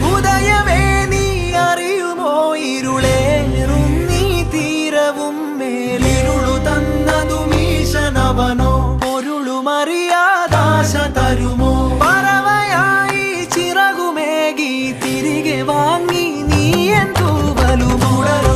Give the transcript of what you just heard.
ഉദയമേ നീ അറിയുമോ ഇരുളേറും നീ തീരവും മേലിരുളു തന്നതും ഈശനവനോ പൊരുളുമറിയാദാശ തരുമോ പറവയായി ചിറകുമേകി തിരികെ വാങ്ങി നീ എന്തു വലുമുടരു